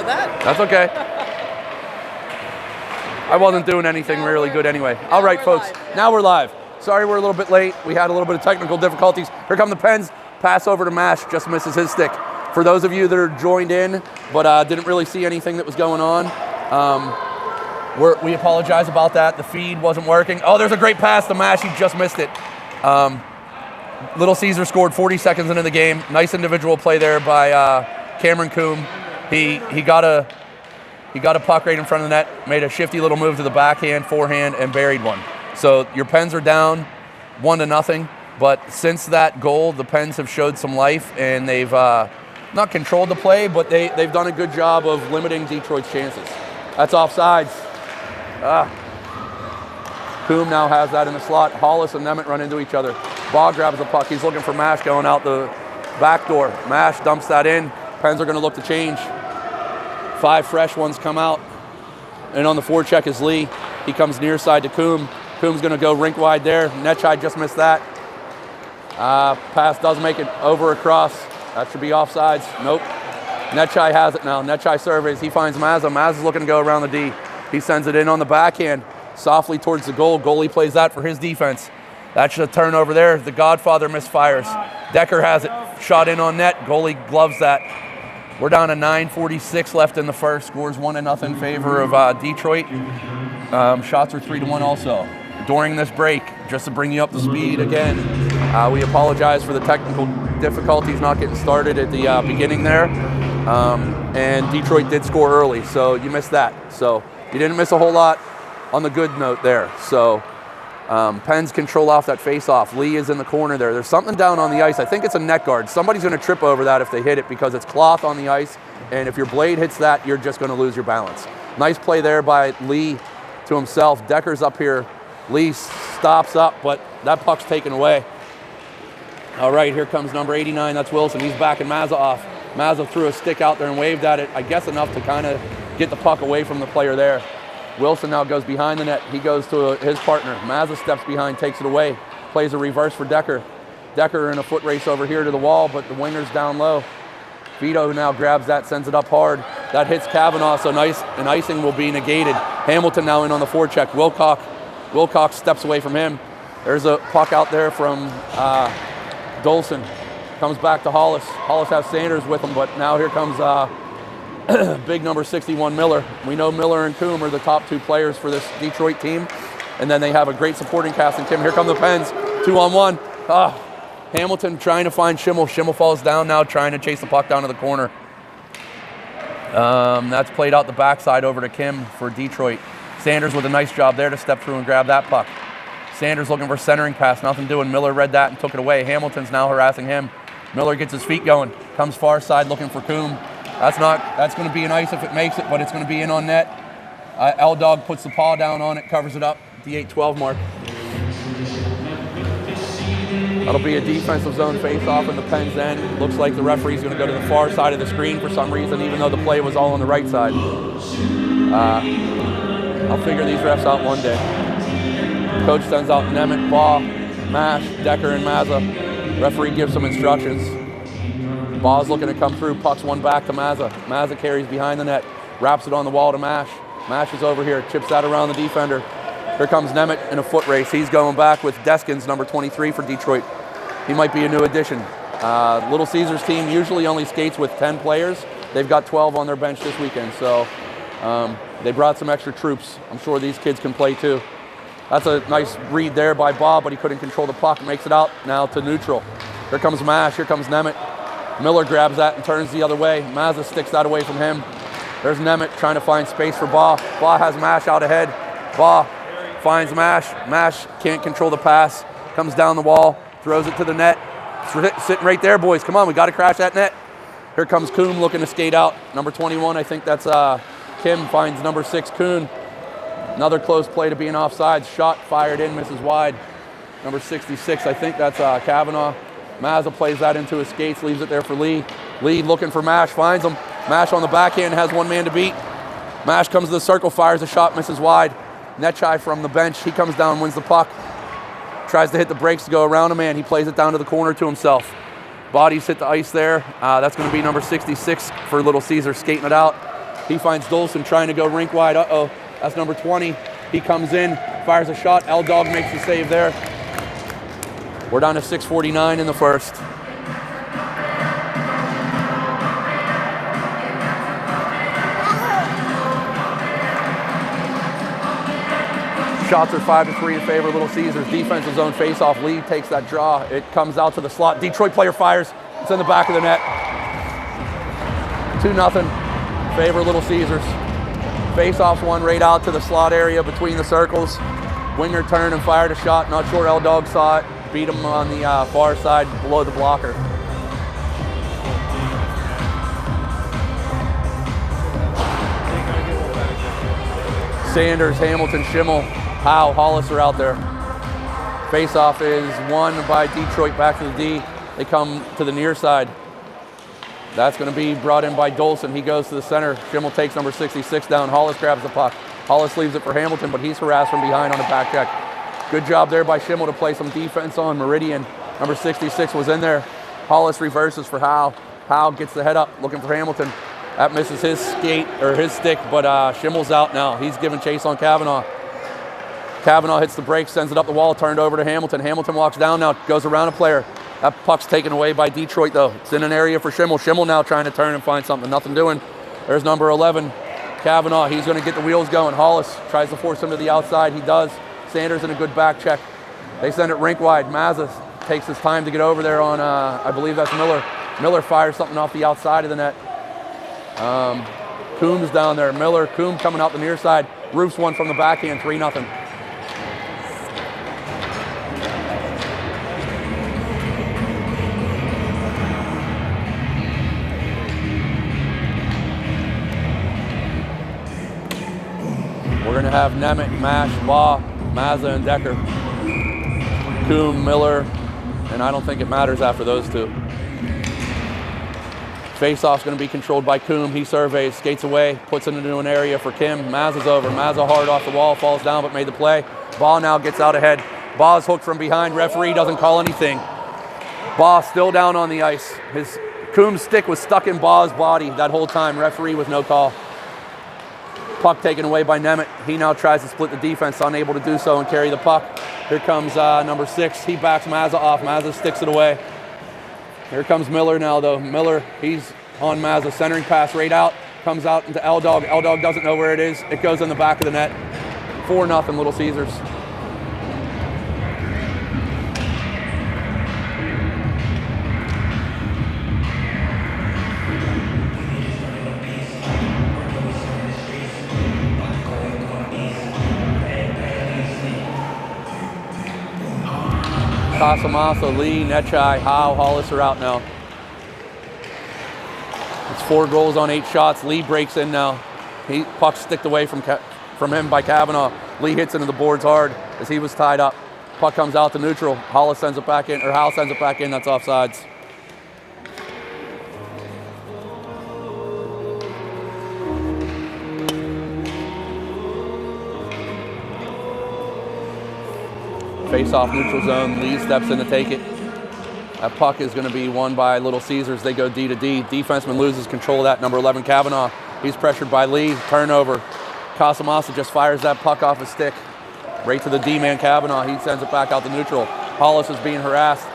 know that. That's okay. I wasn't doing anything really good anyway. All right, folks, now we're live. Sorry we're a little bit late. We had a little bit of technical difficulties. Here come the Pens. Pass over to Mash, just misses his stick. For those of you that are joined in, but didn't really see anything that was going on, we apologize about that. The feed wasn't working. Oh, there's a great pass to Mash. He just missed it. Little Caesars scored 40 seconds into the game. Nice individual play there by Cameron Coombe. He got a puck right in front of the net, made a shifty little move to the backhand, forehand, and buried one. So your Pens are down 1-0, but since that goal, the Pens have showed some life, and they've not controlled the play, but they've done a good job of limiting Detroit's chances. That's offsides. Coombe now has that in the slot. Hollis and Nemeth run into each other. Baugh grabs the puck. He's looking for Mash going out the back door. Mash dumps that in. Pens are going to look to change. 5 fresh ones come out. And on the forecheck is Lee. He comes near side to Coombe. Coombe's going to go rink wide there. Netchai just missed that. Pass does make it over across. That should be offsides. Nope. Netchai has it now. Netchai surveys. He finds Mazza. Mazza's looking to go around the D. He sends it in on the backhand, softly towards the goal. Goalie plays that for his defense. That's a turnover there. The Godfather misfires. Decker has it. Shot in on net. Goalie gloves that. We're down to 9:46 left in the first. Scores 1-0 in favor of Detroit. Shots are 3-1 also. During this break, just to bring you up to speed again, we apologize for the technical difficulties not getting started at the beginning there. And Detroit did score early, so you missed that. So you didn't miss a whole lot on the good note there. So Pens control off that face-off. Lee is in the corner there. There's something down on the ice. I think it's a net guard. Somebody's going to trip over that if they hit it because it's cloth on the ice. And if your blade hits that, you're just going to lose your balance. Nice play there by Lee to himself. Decker's up here. Lee stops up, but that puck's taken away. All right, here comes number 89. That's Wilson. He's backing Mazza off. Mazza threw a stick out there and waved at it, I guess enough to kind of get the puck away from the player there. Wilson now goes behind the net. He goes to his partner. Mazza steps behind, takes it away, plays a reverse for Decker. Decker in a foot race over here to the wall, but the winger's down low. Vito now grabs that, sends it up hard. That hits Kavanaugh, so nice, and icing will be negated. Hamilton now in on the forecheck. Wilcox steps away from him. There's a puck out there from Dolson. Comes back to Hollis. Hollis has Sanders with him, but now here comes big number 61, Miller. We know Miller and Coombe are the top 2 players for this Detroit team. And then they have a great supporting cast in Kim. Here come the Pens, 2-on-1. Hamilton trying to find Schimmel. Schimmel falls down now, trying to chase the puck down to the corner. That's played out the backside over to Kim for Detroit. Sanders with a nice job there to step through and grab that puck. Sanders looking for centering pass, nothing doing. Miller read that and took it away. Hamilton's now harassing him. Miller gets his feet going, comes far side looking for Coombe. That's going to be an ice if it makes it, but it's going to be in on net. L-Dog puts the paw down on it, covers it up, the 8-12 mark. That'll be a defensive zone face-off in the Pens end. Looks like the referee's going to go to the far side of the screen for some reason, even though the play was all on the right side. I'll figure these refs out one day. Coach sends out Nemeth, Baugh, Mash, Decker, and Mazza. Referee gives some instructions. Baugh's looking to come through, pucks one back to Mazza. Mazza carries behind the net, wraps it on the wall to Mash. Mash is over here, chips that around the defender. Here comes Nemeth in a foot race. He's going back with Deskins, number 23 for Detroit. He might be a new addition. Little Caesars team usually only skates with 10 players. They've got 12 on their bench this weekend, so they brought some extra troops. I'm sure these kids can play too. That's a nice read there by Bob, but he couldn't control the puck. Makes it out now to neutral. Here comes Mash, here comes Nemeth. Miller grabs that and turns the other way. Mazza sticks that away from him. There's Nemeth trying to find space for Baugh. Baugh has Mash out ahead. Baugh finds Mash. Mash can't control the pass. Comes down the wall, throws it to the net. It's sitting right there, boys. Come on, we got to crash that net. Here comes Coombe looking to skate out. Number 21, I think that's Kim, finds number 6, Kuhn. Another close play to being offside. Shot fired in, misses wide. Number 66, I think that's Kavanaugh. Mazza plays that into his skates, leaves it there for Lee. Lee looking for Mash, finds him. Mash on the backhand, has one man to beat. Mash comes to the circle, fires a shot, misses wide. Netchai from the bench, he comes down, wins the puck. Tries to hit the brakes to go around a man. He plays it down to the corner to himself. Bodies hit the ice there. That's going to be number 66 for Little Caesars, skating it out. He finds Dolson trying to go rink wide. Uh-oh, that's number 20. He comes in, fires a shot. L-Dog makes the save there. We're down to 6:49 in the first. Shots are 5-3 in favor of Little Caesars. Defensive zone face-off. Lee takes that draw. It comes out to the slot. Detroit player fires. It's in the back of the net. 2-0. Favor of Little Caesars. Face-offs one right out to the slot area between the circles. Winger turned and fired a shot. Not sure L-Dog saw it. Beat him on the far side below the blocker. Sanders, Hamilton, Schimmel, Howe, Hollis are out there. Face-off is won by Detroit back to the D. They come to the near side. That's going to be brought in by Dolson. He goes to the center. Schimmel takes number 66 down. Hollis grabs the puck. Hollis leaves it for Hamilton, but he's harassed from behind on the back check. Good job there by Schimmel to play some defense on Meridian. Number 66 was in there. Hollis reverses for Howe. Howe gets the head up, looking for Hamilton. That misses his skate, or his stick, but Schimmel's out now. He's giving chase on Kavanaugh. Kavanaugh hits the brakes, sends it up the wall, turned over to Hamilton. Hamilton walks down now, goes around a player. That puck's taken away by Detroit, though. It's in an area for Schimmel. Schimmel now trying to turn and find something. Nothing doing. There's number 11, Kavanaugh. He's going to get the wheels going. Hollis tries to force him to the outside. He does. Sanders in a good back check. They send it rink wide. Mazza takes his time to get over there on, I believe that's Miller. Miller fires something off the outside of the net. Coombs down there. Miller, Coombs coming out the near side. Roofs one from the backhand, 3-0. We're going to have Nemeth, Mash, Law, Mazza, and Decker. Coombe, Miller, and I don't think it matters after those two. Face-off's going to be controlled by Coombe. He surveys, skates away, puts it into an area for Kim. Mazza's over. Mazza hard off the wall, falls down, but made the play. Baugh now gets out ahead. Baugh's hooked from behind. Referee doesn't call anything. Baugh still down on the ice. His Coombe's stick was stuck in Baugh's body that whole time. Referee with no call. Puck taken away by Nemeth. He now tries to split the defense, unable to do so and carry the puck. Here comes number 6. He backs Mazza off. Mazza sticks it away. Here comes Miller now, though. Miller, he's on Mazza. Centering pass right out. Comes out into L-Dog. L-Dog doesn't know where it is. It goes in the back of the net. 4-0 Little Caesars. Casamassa, Lee, Netchai, Howe, Hollis are out now. It's 4 goals on 8 shots. Lee breaks in now. Puck sticked away from him by Kavanaugh. Lee hits into the boards hard as he was tied up. Puck comes out to neutral. Hollis sends it back in, or Howe sends it back in. That's offsides. Face-off neutral zone. Lee steps in to take it. That puck is going to be won by Little Caesars. They go D to D. Defenseman loses control of that. Number 11, Kavanaugh. He's pressured by Lee. Turnover. Casamassa just fires that puck off his stick. Right to the D-man, Kavanaugh. He sends it back out to neutral. Hollis is being harassed.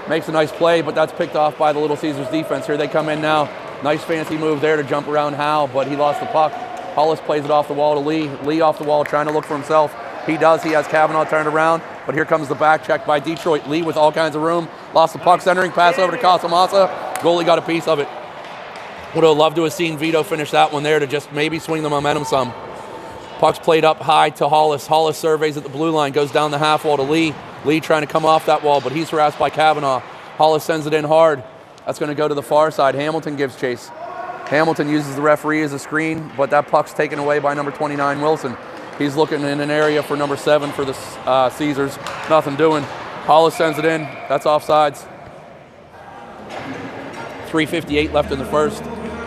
Makes a nice play, but that's picked off by the Little Caesars defense. Here they come in now. Nice fancy move there to jump around Howe, but he lost the puck. Hollis plays it off the wall to Lee. Lee off the wall trying to look for himself. He does. He has Kavanaugh turned around, but here comes the back check by Detroit. Lee with all kinds of room. Lost the puck, centering pass over to Casamassa. Goalie got a piece of it. Would have loved to have seen Vito finish that one there to just maybe swing the momentum some. Puck's played up high to Hollis. Hollis surveys at the blue line, goes down the half wall to Lee. Lee trying to come off that wall, but he's harassed by Kavanaugh. Hollis sends it in hard. That's going to go to the far side. Hamilton gives chase. Hamilton uses the referee as a screen, but that puck's taken away by number 29, Wilson. He's looking in an area for number 7 for the Caesars. Nothing doing. Hollis sends it in. That's offsides. 3:58 left in the first.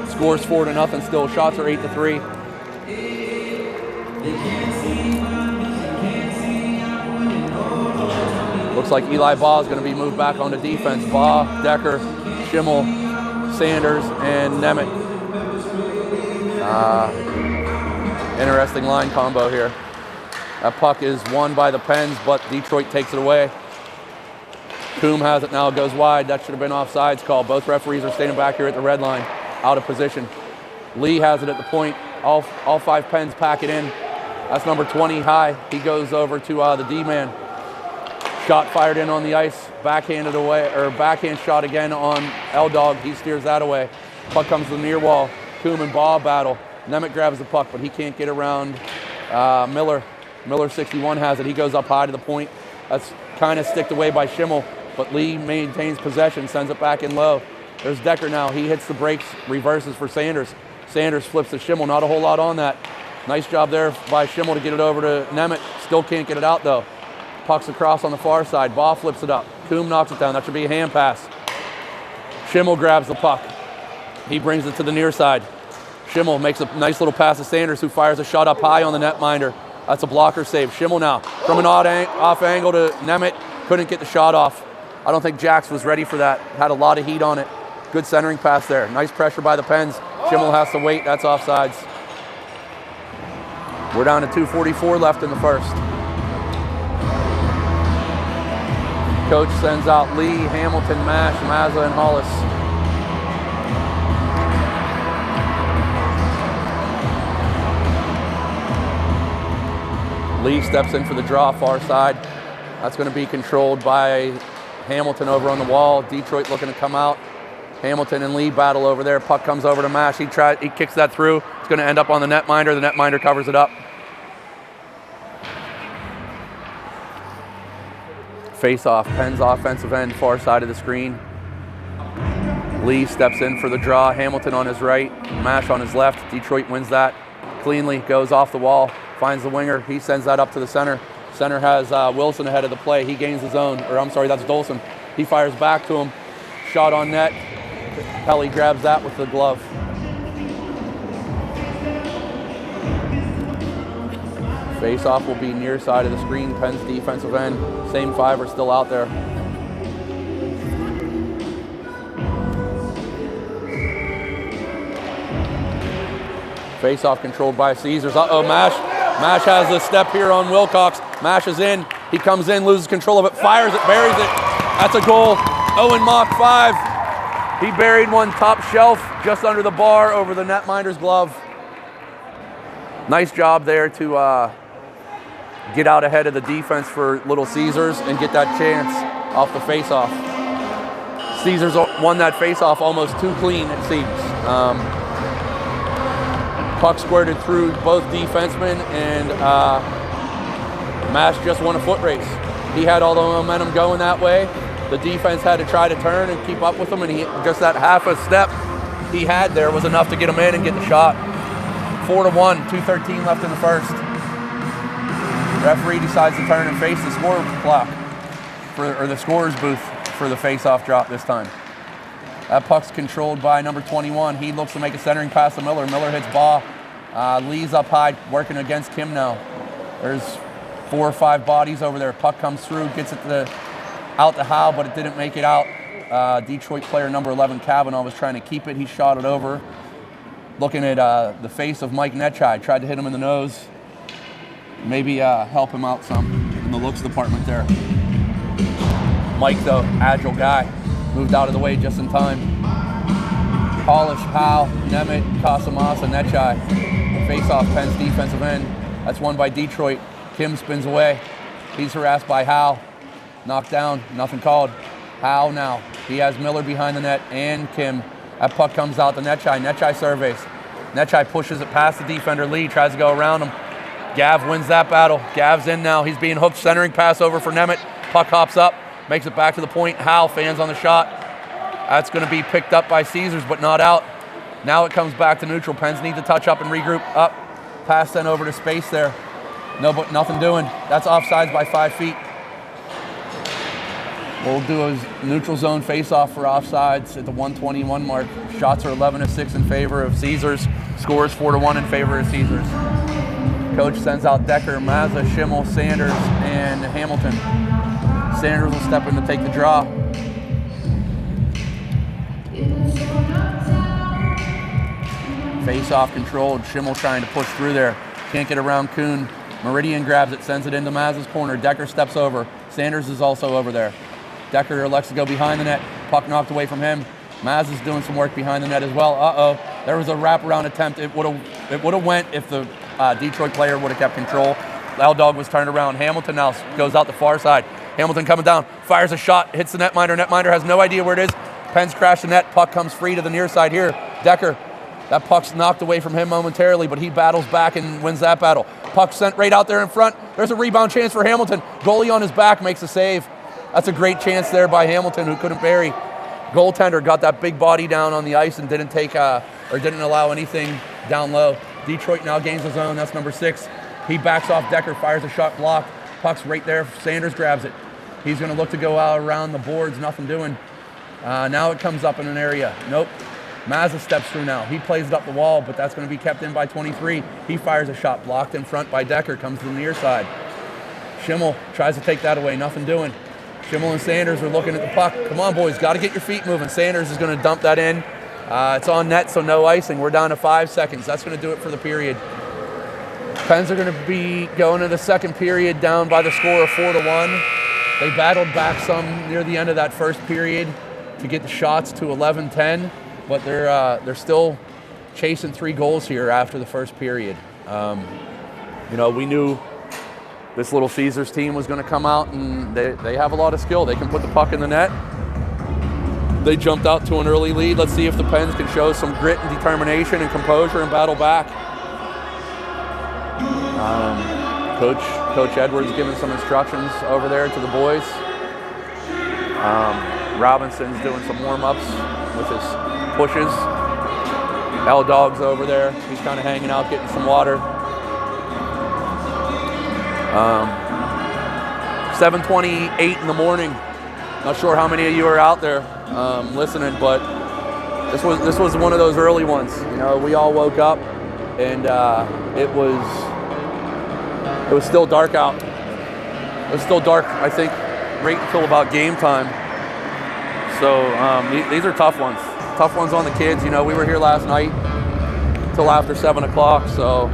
Scores 4-0 still. Shots are 8-3. Looks like Eli Baugh is going to be moved back onto defense. Baugh, Decker, Schimmel, Sanders, and Nemeth. Interesting line combo here. That puck is won by the Pens, but Detroit takes it away. Coombe has it now, goes wide. That should have been offsides call. Both referees are standing back here at the red line, out of position. Lee has it at the point. All 5 Pens pack it in. That's number 20, High. He goes over to the D-man. Shot fired in on the ice, backhanded away, or backhand shot again on L-Dog. He steers that away. Puck comes to the near wall. Coombe and Baugh battle. Nemeth grabs the puck, but he can't get around Miller. Miller, 61, has it. He goes up high to the point. That's kind of sticked away by Schimmel, but Lee maintains possession, sends it back in low. There's Decker now. He hits the brakes, reverses for Sanders. Sanders flips to Schimmel. Not a whole lot on that. Nice job there by Schimmel to get it over to Nemeth. Still can't get it out, though. Puck's across on the far side. Baugh flips it up. Coombe knocks it down. That should be a hand pass. Schimmel grabs the puck. He brings it to the near side. Schimmel makes a nice little pass to Sanders, who fires a shot up high on the netminder. That's a blocker save. Schimmel now from an off angle to Nemeth. Couldn't get the shot off. I don't think Jax was ready for that. Had a lot of heat on it. Good centering pass there. Nice pressure by the Pens. Schimmel has to wait. That's offsides. We're down to 2:44 left in the first. Coach sends out Lee, Hamilton, Mash, Mazza, and Hollis. Lee steps in for the draw, far side. That's going to be controlled by Hamilton over on the wall. Detroit looking to come out. Hamilton and Lee battle over there. Puck comes over to Mash. He kicks that through. It's going to end up on the netminder. The netminder covers it up. Face-off, Pens offensive end, far side of the screen. Lee steps in for the draw. Hamilton on his right, Mash on his left. Detroit wins that cleanly, goes off the wall, finds the winger. He sends that up to the center. Center has Wilson ahead of the play. He gains his own, or I'm sorry, that's Dolson. He fires back to him. Shot on net. Pelly grabs that with the glove. Face-off will be near side of the screen, Pens defensive end. Same 5 are still out there. Face-off controlled by Caesars. Uh-oh, Mash. Mash has a step here on Wilcox. Mash is in. He comes in, loses control of it, fires it, buries it. That's a goal. Owen Mock 5. He buried one top shelf just under the bar over the netminder's glove. Nice job there to get out ahead of the defense for Little Ceasars and get that chance off the face-off. Caesars won that face-off almost too clean, it seems. Puck squirted through both defensemen, and Mash just won a foot race. He had all the momentum going that way. The defense had to try to turn and keep up with him, and just that half a step he had there was enough to get him in and get the shot. 4-1, 2:13 left in the first. Referee decides to turn and face the score clock, or the scorer's booth for the face-off drop this time. That puck's controlled by number 21. He looks to make a centering pass to Miller. Miller hits Baugh. Lee's up high, working against Kim now. There's 4 or 5 bodies over there. Puck comes through, gets it out to Howe, but it didn't make it out. Detroit player number 11, Kavanaugh, was trying to keep it. He shot it over. Looking at the face of Mike Netchai, tried to hit him in the nose. Maybe help him out some in the looks department there. Mike, though, agile guy, moved out of the way just in time. Hollis, Howe, Nemeth, Casamassa, Netchai. Face-off, Penn's defensive end. That's won by Detroit. Kim spins away. He's harassed by Howe. Knocked down, nothing called. Howe now. He has Miller behind the net and Kim. That puck comes out to Netchai. Netchai surveys. Netchai pushes it past the defender. Lee tries to go around him. Gav wins that battle. Gav's in now. He's being hooked. Centering pass over for Nemeth. Puck hops up. Makes it back to the point. Howe fans on the shot. That's going to be picked up by Caesars, but not out. Now it comes back to neutral. Pens need to touch up and regroup. Up. Pass then over to space there. No, but nothing doing. That's offsides by 5 feet. We'll do a neutral zone face-off for offsides at the 1:21 mark. Shots are 11-6 in favor of Caesars. Scores 4-1 in favor of Caesars. Coach sends out Decker, Mazza, Schimmel, Sanders, and Hamilton. Sanders will step in to take the draw. Face-off controlled. Schimmel trying to push through there. Can't get around Kuhn. Meridian grabs it, sends it into Maz's corner. Decker steps over. Sanders is also over there. Decker elects to go behind the net. Puck knocked away from him. Maz is doing some work behind the net as well. There was a wraparound attempt. It would have went if the Detroit player would have kept control. Loud Dog was turned around. Hamilton now goes out the far side. Hamilton coming down, fires a shot, hits the netminder. Netminder has no idea where it is. Pens crash the net. Puck comes free to the near side here. Decker, that puck's knocked away from him momentarily, but he battles back and wins that battle. Puck sent right out there in front. There's a rebound chance for Hamilton. Goalie on his back makes a save. That's a great chance there by Hamilton, who couldn't bury. Goaltender got that big body down on the ice and didn't allow anything down low. Detroit now gains his own. That's number 6. He backs off Decker, fires a shot blocked. Puck's right there. Sanders grabs it. He's going to look to go out around the boards. Nothing doing. Now it comes up in an area. Nope. Mazza steps through now. He plays it up the wall, but that's going to be kept in by 23. He fires a shot blocked in front by Decker. Comes to the near side. Schimmel tries to take that away. Nothing doing. Schimmel and Sanders are looking at the puck. Come on, boys. Got to get your feet moving. Sanders is going to dump that in. It's on net, so no icing. We're down to 5 seconds. That's going to do it for the period. Pens are going to be going to the second period down by the score of 4-1. They battled back some near the end of that first period to get the shots to 11-10, but they're still chasing 3 goals here after the first period. We knew this Little Ceasars team was going to come out, and they have a lot of skill. They can put the puck in the net. They jumped out to an early lead. Let's see if the Pens can show some grit and determination and composure and battle back. Coach Edwards giving some instructions over there to the boys. Robinson's doing some warm-ups with his pushes. L-Dog's over there. He's kind of hanging out, getting some water. 7:28 in the morning. Not sure how many of you are out there listening, but this was one of those early ones. We all woke up, and it was still dark out. It was still dark, I think, right until about game time. So these are tough ones. Tough ones on the kids. We were here last night till after 7 o'clock. So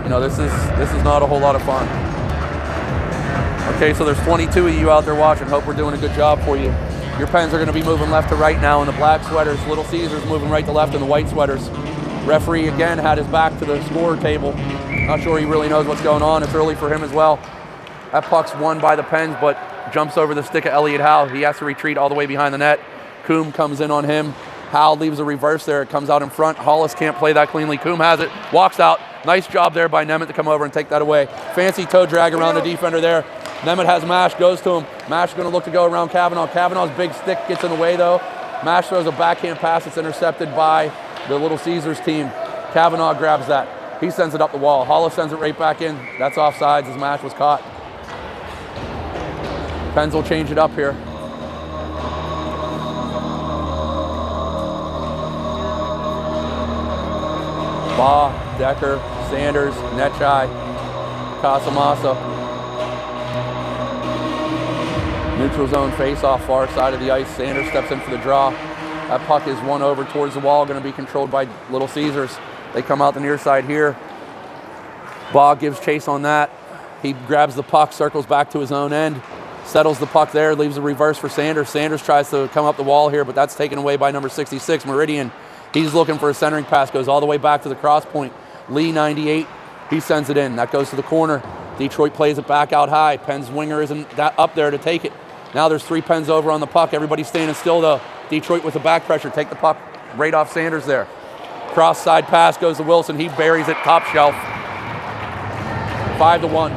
this is not a whole lot of fun. Okay, so there's 22 of you out there watching. Hope we're doing a good job for you. Your Pens are going to be moving left to right now in the black sweaters. Little Ceasars moving right to left in the white sweaters. Referee again had his back to the score table. Not sure he really knows what's going on. It's early for him as well. That puck's won by the Pens, but jumps over the stick of Elliot Howe. He has to retreat all the way behind the net. Coombe comes in on him. Howe leaves a reverse there. It comes out in front. Hollis can't play that cleanly. Coombe has it. Walks out. Nice job there by Nemeth to come over and take that away. Fancy toe drag around the defender there. Nemeth has Mash, goes to him. Mash is going to look to go around Kavanaugh. Kavanaugh's big stick gets in the way, though. Mash throws a backhand pass. It's intercepted by the Little Ceasars team. Kavanaugh grabs that. He sends it up the wall. Hollis sends it right back in. That's offsides as Mash was caught. Pens will change it up here. Baugh, Decker, Sanders, Netchai, Casamassa. Neutral zone face-off, far side of the ice. Sanders steps in for the draw. That puck is won over towards the wall, going to be controlled by Little Ceasars. They come out the near side here. Baugh gives chase on that. He grabs the puck, circles back to his own end, settles the puck there, leaves a reverse for Sanders. Sanders tries to come up the wall here, but that's taken away by number 66, Meridian. He's looking for a centering pass, goes all the way back to the cross point. Lee, 98, he sends it in. That goes to the corner. Detroit plays it back out high. Penn's winger isn't up there to take it. Now there's 3 Pens over on the puck. Everybody's standing still, though. Detroit with the back pressure. Take the puck right off Sanders there. Cross side pass goes to Wilson. He buries it top shelf. 5-1.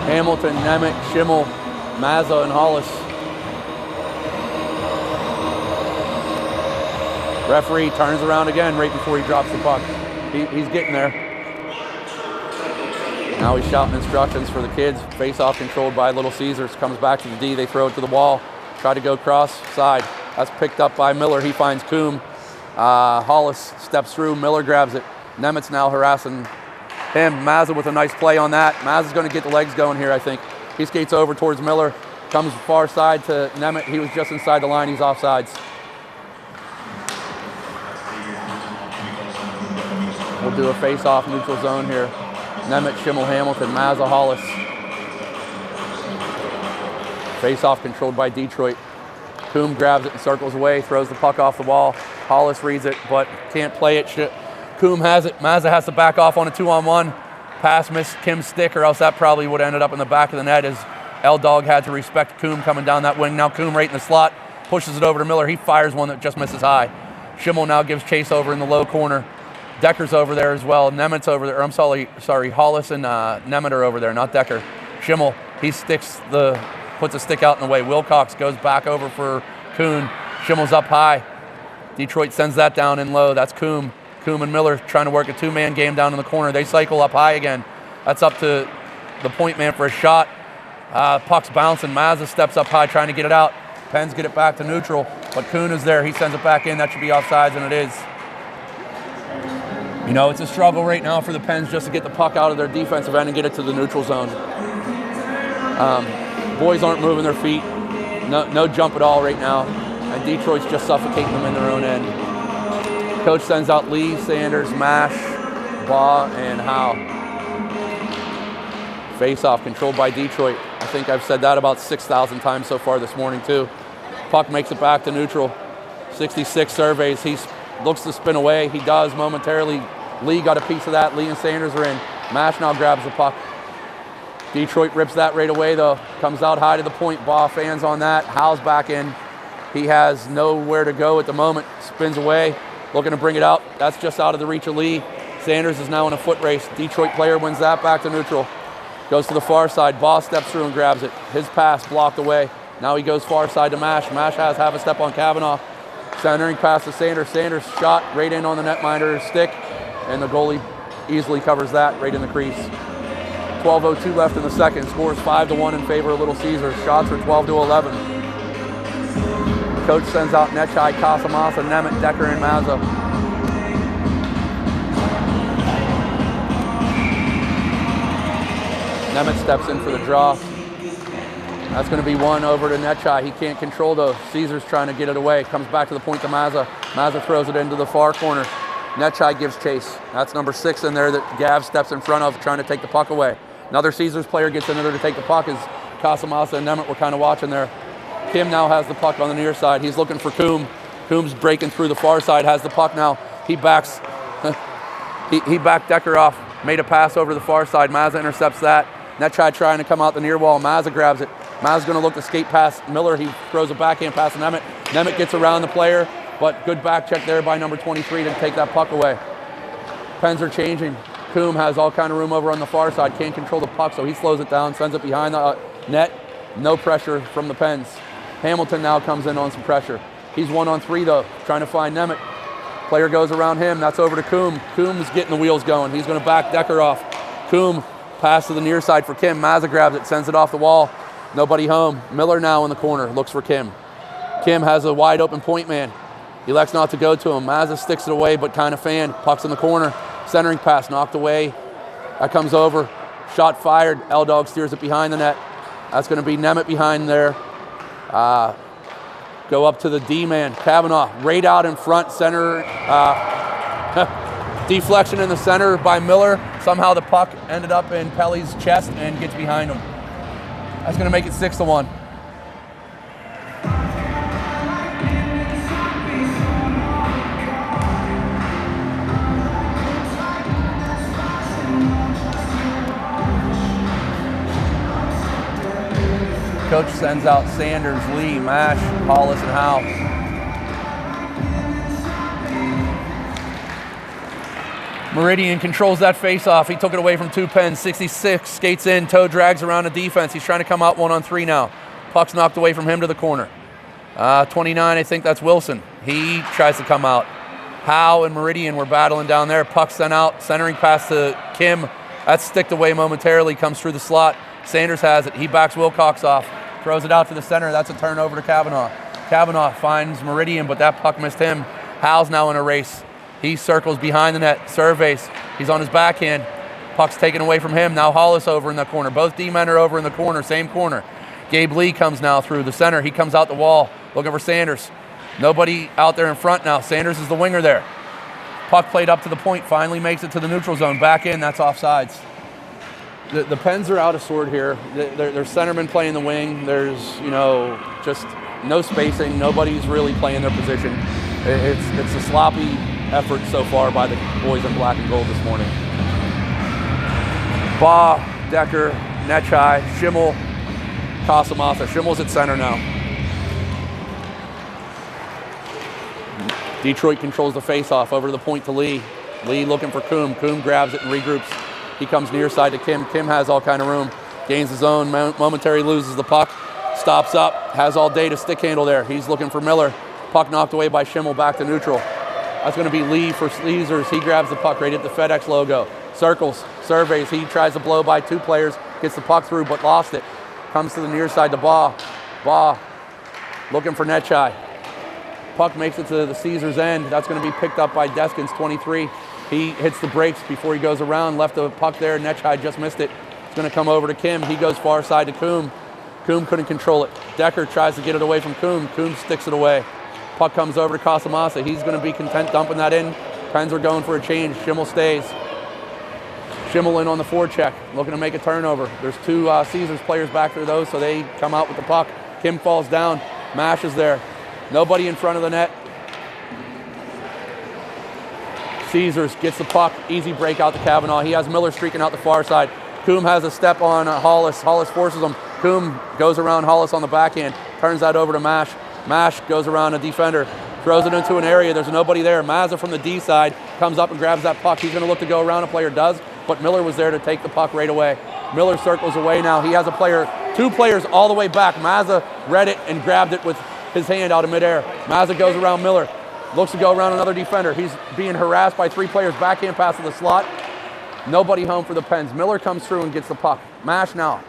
Hamilton, Nemeth, Schimmel, Mazza, and Hollis. Referee turns around again right before he drops the puck. He's getting there. Now he's shouting instructions for the kids. Face-off controlled by Little Ceasars. Comes back to the D. They throw it to the wall. Try to go cross side. That's picked up by Miller. He finds Coombe. Hollis steps through, Miller grabs it. Nemit's now harassing him. Mazza with a nice play on that. Mazza's going to get the legs going here, I think. He skates over towards Miller, comes far side to Nemeth. He was just inside the line. He's offsides. We'll do a face-off neutral zone here. Nemeth, Schimmel, Hamilton, Mazza, Hollis. Face-off controlled by Detroit. Coombe grabs it and circles away, throws the puck off the wall. Hollis reads it, but can't play it. Coombe has it. Mazza has to back off on a 2-on-1. Pass missed Kim's stick, or else that probably would have ended up in the back of the net, as L-Dog had to respect Coombe coming down that wing. Now Coombe right in the slot, pushes it over to Miller. He fires one that just misses high. Schimmel now gives chase over in the low corner. Decker's over there as well. Nemit's over there. I'm sorry. Hollis and Nemeth are over there, not Decker. Schimmel, he puts a stick out in the way. Wilcox goes back over for Kuhn. Schimmel's up high. Detroit sends that down in low. That's Coombe. Coombe and Miller trying to work a two-man game down in the corner. They cycle up high again. That's up to the point man for a shot. Puck's bouncing. Mazza steps up high trying to get it out. Pens get it back to neutral, but Kuhn is there. He sends it back in. That should be offsides, and it is. You know, it's a struggle right now for the Pens just to get the puck out of their defensive end and get it to the neutral zone. Boys aren't moving their feet. No jump at all right now. And Detroit's just suffocating them in their own end. Coach sends out Lee, Sanders, Mash, Baugh, and Howe. Face-off controlled by Detroit. I think I've said that about 6,000 times so far this morning too. Puck makes it back to neutral. 66 surveys. He looks to spin away. He does momentarily. Lee got a piece of that. Lee and Sanders are in. Mash now grabs the puck. Detroit rips that right away though. Comes out high to the point. Baugh fans on that. Howe's back in. He has nowhere to go at the moment. Spins away, looking to bring it out. That's just out of the reach of Lee. Sanders is now in a foot race. Detroit player wins that back to neutral. Goes to the far side. Baugh steps through and grabs it. His pass blocked away. Now he goes far side to Mash. Mash has half a step on Kavanaugh. Centering pass to Sanders. Sanders shot right in on the netminder's stick, and the goalie easily covers that right in the crease. 12:02 left in the second. Scores 5-1 in favor of Little Ceasars. Shots are 12-11. Coach sends out Nechai, Casamasa, Nemeth, Decker, and Mazza. Nemeth steps in for the draw. That's going to be one over to Nechai. He can't control those. Caesar's trying to get it away. Comes back to the point to Mazza. Mazza throws it into the far corner. Nechai gives chase. That's number 6 in there that Gav steps in front of, trying to take the puck away. Another Caesars player gets in there to take the puck as Casamasa and Nemeth were kind of watching there. Kim now has the puck on the near side. He's looking for Coombe. Coombe's breaking through the far side, has the puck now. He backs, he backed Decker off, made a pass over the far side. Mazza intercepts that. Nechai trying to come out the near wall. Mazza grabs it. Mazza's going to look to skate past Miller. He throws a backhand pass to Nemeth. Nemeth gets around the player, but good back check there by number 23 to take that puck away. Pens are changing. Coombe has all kind of room over on the far side. Can't control the puck, so he slows it down, sends it behind the net. No pressure from the Pens. Hamilton now comes in on some pressure. He's 1-on-3 though, trying to find Nemeth. Player goes around him. That's over to Coombe. Coombe's getting the wheels going. He's going to back Decker off. Coombe pass to the near side for Kim. Mazza grabs it, sends it off the wall. Nobody home. Miller now in the corner, looks for Kim. Kim has a wide open point man. He elects not to go to him. Mazza sticks it away, but kind of fanned. Puck's in the corner. Centering pass knocked away. That comes over. Shot fired. L-Dog steers it behind the net. That's going to be Nemeth behind there. Go up to the D-man. Kavanaugh right out in front. Center. Deflection in the center by Miller. Somehow the puck ended up in Pelly's chest and gets behind him. That's going to make it 6-1. Coach sends out Sanders, Lee, Mash, Hollis, and Howe. Meridian controls that face-off. He took it away from 2 Pens. 66 skates in, toe drags around the defense. He's trying to come out 1-on-3 now. Puck's knocked away from him to the corner. 29, I think that's Wilson. He tries to come out. Howe and Meridian were battling down there. Puck sent out, centering pass to Kim. That's sticked away momentarily, comes through the slot. Sanders has it. He backs Wilcox off. Throws it out to the center. That's a turnover to Kavanaugh. Kavanaugh finds Meridian, but that puck missed him. Hal's now in a race. He circles behind the net, surveys. He's on his backhand. Puck's taken away from him. Now Hollis over in the corner. Both D-men are over in the corner, same corner. Gabe Lee comes now through the center. He comes out the wall, looking for Sanders. Nobody out there in front now. Sanders is the winger there. Puck played up to the point, finally makes it to the neutral zone. Back in, that's offsides. The Pens are out of sort here. There's centermen playing the wing. There's, just no spacing. Nobody's really playing their position. It's a sloppy effort so far by the boys in black and gold this morning. Baugh, Decker, Nechai, Schimmel, Casamassa. Schimmel's at center now. Detroit controls the face-off over to the point to Lee. Lee looking for Coombe. Coombe grabs it and regroups. He comes near side to Kim. Kim has all kind of room. Gains his own. Momentarily loses the puck. Stops up. Has all day to stick handle there. He's looking for Miller. Puck knocked away by Schimmel back to neutral. That's going to be Lee for Caesars. He grabs the puck right at the FedEx logo. Circles, surveys. He tries to blow by two players. Gets the puck through but lost it. Comes to the near side to Baugh. Baugh looking for Nechai. Puck makes it to the Caesars end. That's going to be picked up by Deskins, 23. He hits the brakes before he goes around. Left the puck there. Nechai just missed it. It's going to come over to Kim. He goes far side to Coombe. Coombe couldn't control it. Decker tries to get it away from Coombe. Coombe sticks it away. Puck comes over to Casamassa. He's going to be content dumping that in. Pens are going for a change. Schimmel stays. Schimmel in on the forecheck, looking to make a turnover. There's two Caesars players back there, though, so they come out with the puck. Kim falls down. Mash is there. Nobody in front of the net. Caesars gets the puck. Easy break out to Kavanaugh. He has Miller streaking out the far side. Coombe has a step on Hollis. Hollis forces him. Coombe goes around Hollis on the backhand. Turns that over to Mash. Mash goes around a defender. Throws it into an area. There's nobody there. Mazza from the D side comes up and grabs that puck. He's going to look to go around. A player does, but Miller was there to take the puck right away. Miller circles away now. He has a player, two players all the way back. Mazza read it and grabbed it with his hand out of midair. Mazza goes around Miller. Looks to go around another defender. He's being harassed by three players. Backhand pass to the slot. Nobody home for the Pens. Miller comes through and gets the puck. Mash now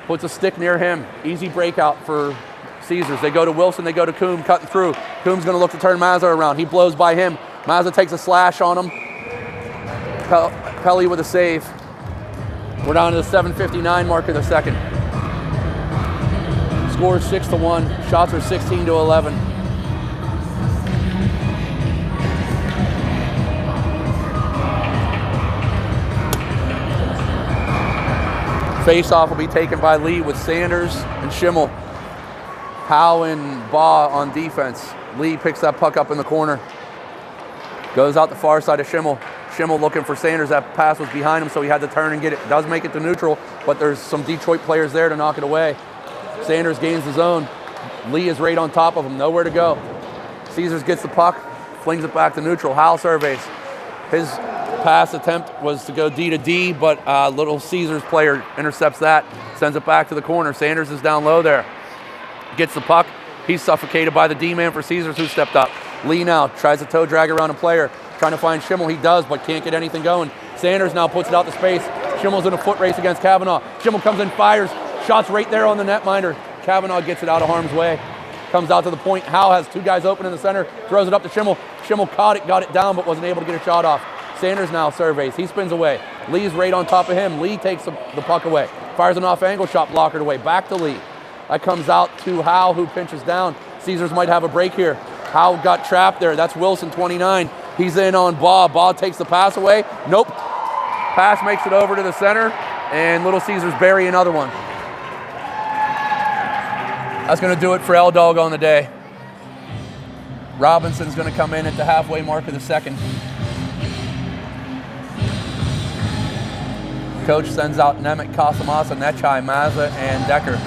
puts a stick near him. Easy breakout for Caesars. They go to Wilson. They go to Coombe, cutting through. Coomb's going to look to turn Mazza around. He blows by him. Mazza takes a slash on him. Pelly with a save. We're down to the 7:59 mark of the second. Score is 6-1. Shots are 16-11. Face-off will be taken by Lee with Sanders and Schimmel. Howe and Baugh on defense. Lee picks that puck up in the corner. Goes out the far side of Schimmel. Schimmel looking for Sanders. That pass was behind him, so he had to turn and get it. Does make it to neutral, but there's some Detroit players there to knock it away. Sanders gains the zone. Lee is right on top of him. Nowhere to go. Caesars gets the puck, flings it back to neutral. Howe surveys. His pass attempt was to go D to D, but Little Ceasars player intercepts that, sends it back to the corner. Sanders is down low there. Gets the puck. He's suffocated by the D-man for Caesars, who stepped up. Lee now tries to toe drag around a player, trying to find Schimmel. He does, but can't get anything going. Sanders now puts it out to space. Schimmel's in a foot race against Kavanaugh. Schimmel comes in, fires. Shots right there on the netminder. Kavanaugh gets it out of harm's way. Comes out to the point. Howe has two guys open in the center. Throws it up to Schimmel. Schimmel caught it, got it down, but wasn't able to get a shot off. Sanders now surveys. He spins away. Lee's right on top of him. Lee takes the puck away. Fires an off-angle shot, blockered away. Back to Lee. That comes out to Howe, who pinches down. Caesars might have a break here. Howe got trapped there. That's Wilson, 29. He's in on Baugh. Baugh takes the pass away. Nope. Pass makes it over to the center, and Little Caesars bury another one. That's going to do it for L-Dog on the day. Robinson's going to come in at the halfway mark of the second. Coach sends out Nemec, Casamassa, Nechai, Mazza, and Decker.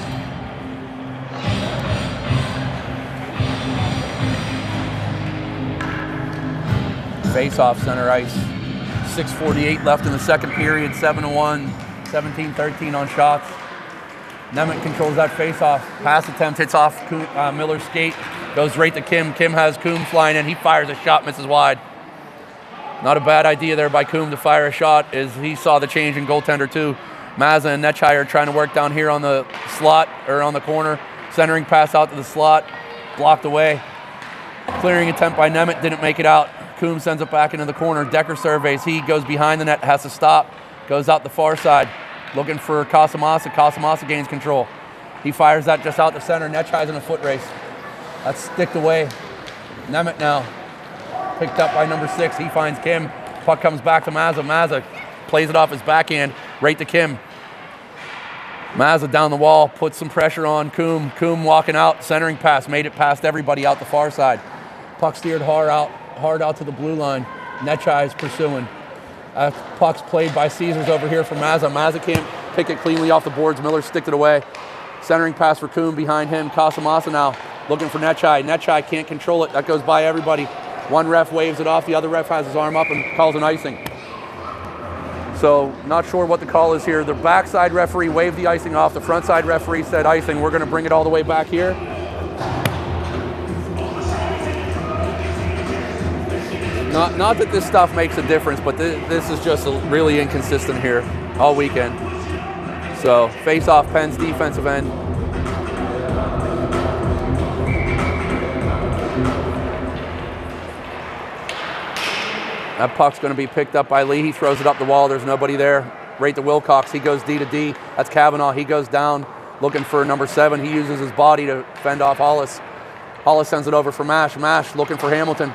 Face-off center ice. 6:48 left in the second period. 7-1, 17-13 on shots. Nemec controls that face-off. Pass attempt hits off Miller's skate. Goes right to Kim. Kim has Coombe flying in. He fires a shot, misses wide. Not a bad idea there by Coombe to fire a shot, as he saw the change in goaltender too. Mazza and Nechai are trying to work down here on the slot, or on the corner. Centering pass out to the slot. Blocked away. Clearing attempt by Nemeth, didn't make it out. Coombs sends it back into the corner. Decker surveys, he goes behind the net, has to stop. Goes out the far side, looking for Casamassa. Casamassa gains control. He fires that just out the center. Netchai's in a foot race. That's sticked away. Nemeth now, picked up by number 6. He finds Kim. Puck comes back to Mazza. Mazza plays it off his backhand, right to Kim. Mazza down the wall, puts some pressure on Coombe. Coombe walking out, centering pass, made it past everybody out the far side. Puck steered hard out to the blue line. Netchai is pursuing. Puck's played by Ceasars over here for Mazza. Mazza can't pick it cleanly off the boards. Miller sticked it away. Centering pass for Coombe behind him. Casamassa now looking for Netchai. Netchai can't control it. That goes by everybody. One ref waves it off. The other ref has his arm up and calls an icing. So not sure what the call is here. The backside referee waved the icing off. The front side referee said icing. We're going to bring it all the way back here. Not that this stuff makes a difference, but this is just really inconsistent here all weekend. So face-off, Penn's defensive end. That puck's going to be picked up by Lee. He throws it up the wall. There's nobody there. Right to Wilcox. He goes D to D. That's Kavanaugh. He goes down looking for number 7. He uses his body to fend off Hollis. Hollis sends it over for Mash. Mash looking for Hamilton.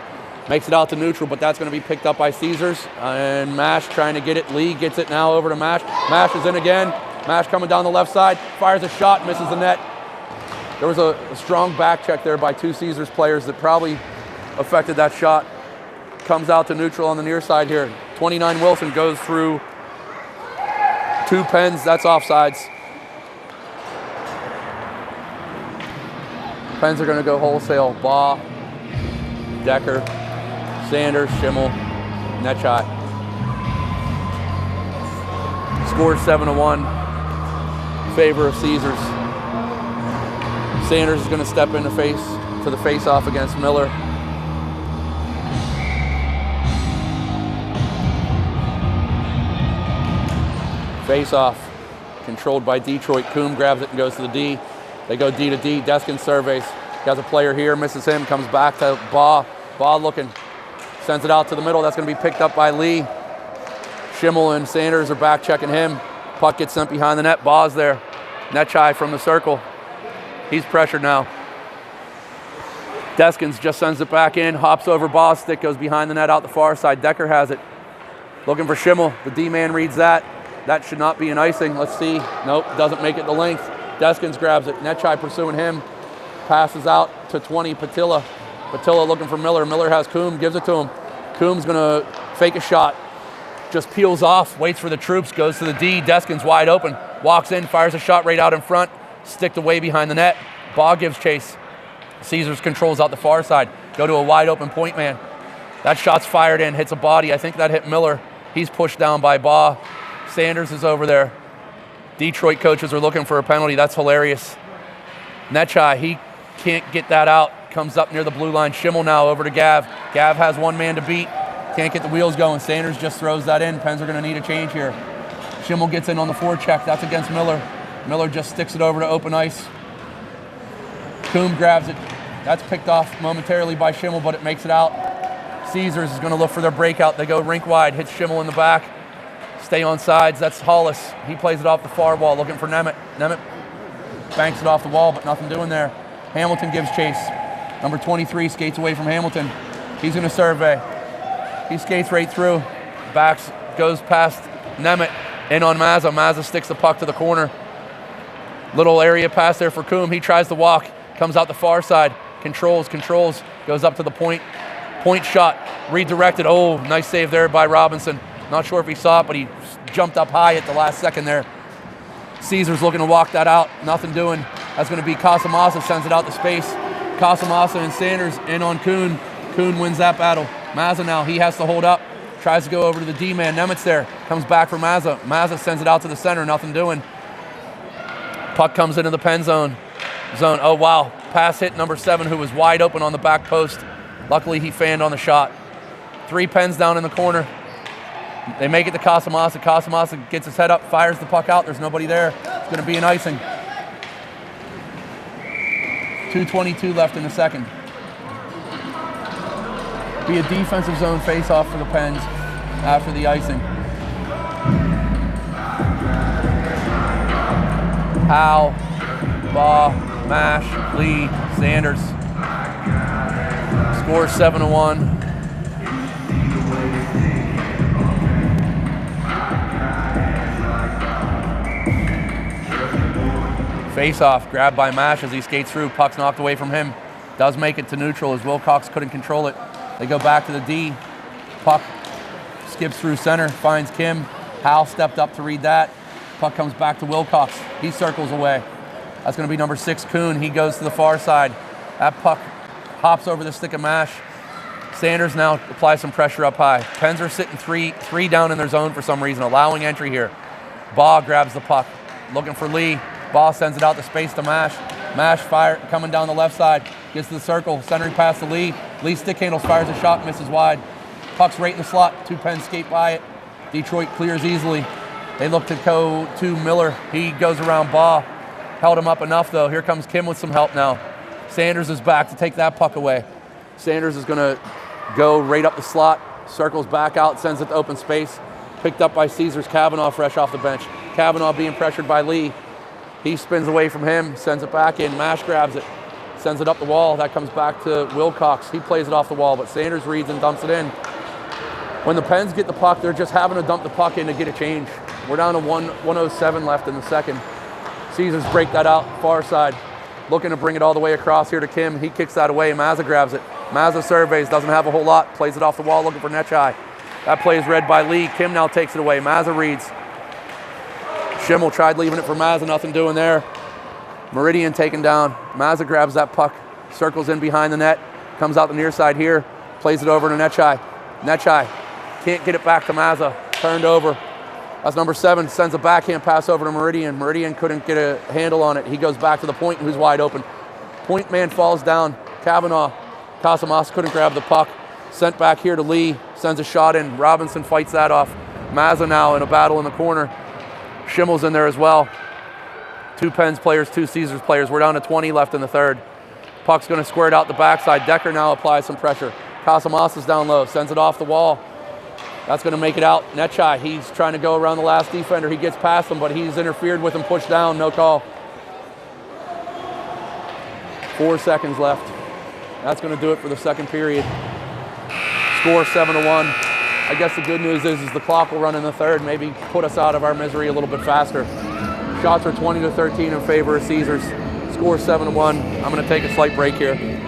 Makes it out to neutral, but that's going to be picked up by Ceasars. And Mash trying to get it. Lee gets it now over to Mash. Mash is in again. Mash coming down the left side. Fires a shot, misses the net. There was a strong back check there by 2 Ceasars players that probably affected that shot. Comes out to neutral on the near side here. 29 Wilson goes through 2 Pens. That's offsides. Pens are going to go wholesale. Baugh, Decker, Sanders, Schimmel, Netchai. Score 7-1. Favor of Ceasars. Sanders is going to step in to the face-off against Miller. Face-off, controlled by Detroit. Coombe grabs it and goes to the D. They go D to D. Deskin surveys. He has a player here, misses him, comes back to Baugh. Baugh looking, sends it out to the middle. That's going to be picked up by Lee. Schimmel and Sanders are back checking him. Puck gets sent behind the net. Baugh's there. Netchai from the circle. He's pressured now. Deskins just sends it back in, hops over Baugh's stick, goes behind the net out the far side. Decker has it. Looking for Schimmel. The D-man reads that. That should not be an icing. Let's see. Nope, doesn't make it the length. Deskins grabs it. Netchai pursuing him. Passes out to 20, Patilla. Patilla looking for Miller. Miller has Coombe, gives it to him. Coombe's going to fake a shot. Just peels off, waits for the troops, goes to the D. Deskins wide open. Walks in, fires a shot right out in front. Sticked away behind the net. Baugh gives chase. Ceasars controls out the far side. Go to a wide open point man. That shot's fired in, hits a body. I think that hit Miller. He's pushed down by Baugh. Sanders is over there. Detroit coaches are looking for a penalty. That's hilarious. Netchai, he can't get that out. Comes up near the blue line. Schimmel now over to Gav. Gav has one man to beat. Can't get the wheels going. Sanders just throws that in. Pens are going to need a change here. Schimmel gets in on the forecheck. That's against Miller. Miller just sticks it over to open ice. Coombe grabs it. That's picked off momentarily by Schimmel, but it makes it out. Ceasars is going to look for their breakout. They go rink wide. Hits Schimmel in the back. Stay on sides. That's Hollis. He plays it off the far wall looking for Nemeth. Nemeth banks it off the wall, but nothing doing there. Hamilton gives chase. Number 23 skates away from Hamilton. He's going to survey. He skates right through. Backs, goes past Nemeth. In on Mazza. Mazza sticks the puck to the corner. Little area pass there for Coombe. He tries to walk. Comes out the far side. Controls. Goes up to the point. Point shot. Redirected. Oh, nice save there by Robinson. Not sure if he saw it, but he jumped up high at the last second there. Ceasars looking to walk that out. Nothing doing. That's going to be Casamassa. Sends it out to space. Casamassa and Sanders in on Kuhn. Kuhn wins that battle. Mazza now, he has to hold up. Tries to go over to the D-man. Nemeth's there. Comes back for Mazza. Mazza sends it out to the center. Nothing doing. Puck comes into the pen zone. Oh, wow. Pass hit number 7, who was wide open on the back post. Luckily, he fanned on the shot. 3 Pens down in the corner. They make it to Casamassa. Casamassa gets his head up, fires the puck out. There's nobody there. It's going to be an icing. 2:22 left in the second. Be a defensive zone face-off for the Pens after the icing. Howe, Baugh, Mash, Lee, Sanders. Score 7-1. Face-off, grabbed by Mash as he skates through. Puck's knocked away from him. Does make it to neutral as Wilcox couldn't control it. They go back to the D. Puck skips through center, finds Kim. Hal stepped up to read that. Puck comes back to Wilcox. He circles away. That's going to be number 6, Kuhn. He goes to the far side. That puck hops over the stick of Mash. Sanders now applies some pressure up high. Pens are sitting three down in their zone for some reason, allowing entry here. Baugh grabs the puck, looking for Lee. Baugh sends it out to space to Mash. Mash fire coming down the left side. Gets to the circle, centering pass to Lee. Lee stick handles, fires a shot, misses wide. Puck's right in the slot. 2 Pens skate by it. Detroit clears easily. They look to go to Miller. He goes around Baugh. Held him up enough though. Here comes Kim with some help now. Sanders is back to take that puck away. Sanders is gonna go right up the slot. Circles back out, sends it to open space. Picked up by Caesars. Kavanaugh fresh off the bench. Kavanaugh being pressured by Lee. He spins away from him, sends it back in. Mash grabs it, sends it up the wall. That comes back to Wilcox. He plays it off the wall, but Sanders reads and dumps it in. When the Pens get the puck, they're just having to dump the puck in to get a change. We're down to 1:07 left in the second. Caesars break that out, far side. Looking to bring it all the way across here to Kim. He kicks that away. Mazza grabs it. Mazza surveys, doesn't have a whole lot. Plays it off the wall, looking for Netchai. That play is read by Lee. Kim now takes it away. Mazza reads. Schimmel tried leaving it for Mazza, nothing doing there. Meridian taken down. Mazza grabs that puck, circles in behind the net, comes out the near side here, plays it over to Netchai. Netchai can't get it back to Mazza. Turned over. That's number 7, sends a backhand pass over to Meridian. Meridian couldn't get a handle on it. He goes back to the point, who's wide open. Point man falls down. Kavanaugh. Casamas couldn't grab the puck. Sent back here to Lee. Sends a shot in. Robinson fights that off. Mazza now in a battle in the corner. Schimmel's in there as well. 2 Pens players, 2 Caesars players. We're down to 20 left in the third. Puck's going to square it out the backside. Decker now applies some pressure. Casamas is down low. Sends it off the wall. That's going to make it out. Netchai, he's trying to go around the last defender. He gets past him, but he's interfered with him, pushed down. No call. 4 seconds left. That's going to do it for the second period. Score 7-1. I guess the good news is the clock will run in the third, maybe put us out of our misery a little bit faster. Shots are 20-13 in favor of Caesars. Score 7-1. I'm going to take a slight break here.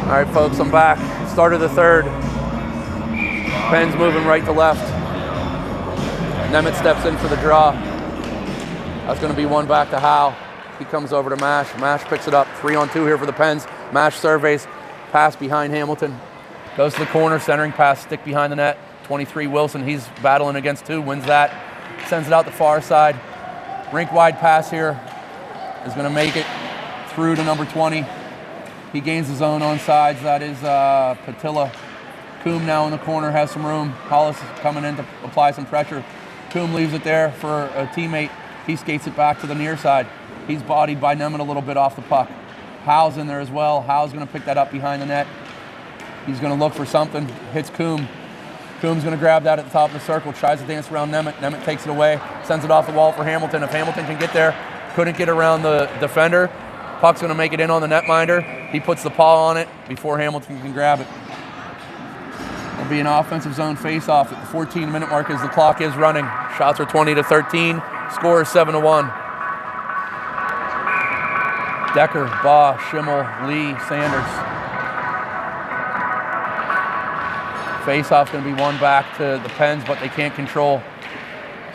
All right, folks, I'm back. Start of the third. Pens moving right to left. Nemeth steps in for the draw. That's going to be one back to Howe. He comes over to Mash. Mash picks it up. 3-on-2 here for the Pens. Mash surveys. Pass behind Hamilton. Goes to the corner, centering pass, stick behind the net. 23 Wilson, he's battling against 2, wins that. Sends it out the far side. Rink wide pass here is going to make it through to number 20. He gains his own on sides. That is Patilla. Coombe now in the corner, has some room. Hollis is coming in to apply some pressure. Coombe leaves it there for a teammate. He skates it back to the near side. He's bodied by Nemeth a little bit off the puck. Howe's in there as well. Howe's going to pick that up behind the net. He's going to look for something. Hits Coombe. Coombe's going to grab that at the top of the circle. Tries to dance around Nemeth. Nemeth takes it away. Sends it off the wall for Hamilton. If Hamilton can get there, couldn't get around the defender. Puck's going to make it in on the netminder. He puts the paw on it before Hamilton can grab it. It'll be an offensive zone face-off at the 14-minute mark as the clock is running. Shots are 20-13. Score is 7-1. Decker, Baugh, Schimmel, Lee, Sanders. Face-off's going to be one back to the Pens, but they can't control.